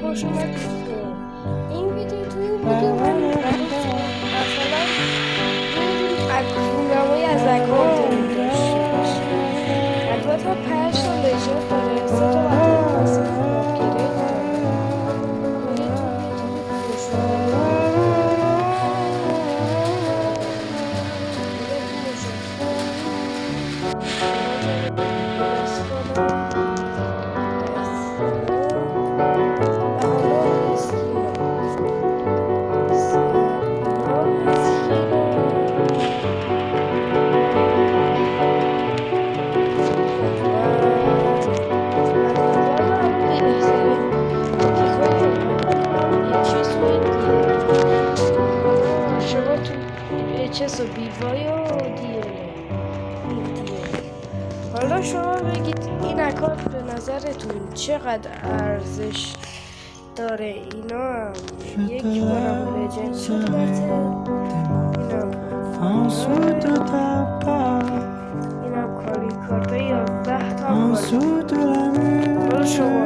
خوش اومدید. این ویدیو توی ویدیو من مثلا رونمایی از اکانتمون داشته باشیم. البته 5 تا لژند داره، 3 تا بطل کلاسیک آپگرید داره. میره تو ویدیو خوش اومدید. میره تو چه بیوای و حالا شما بگید این اکانت به نظرتون چقدر ارزش داره؟ اینا هم یک بارم لجند شده اینم کاری کارده 11 تا حالا شما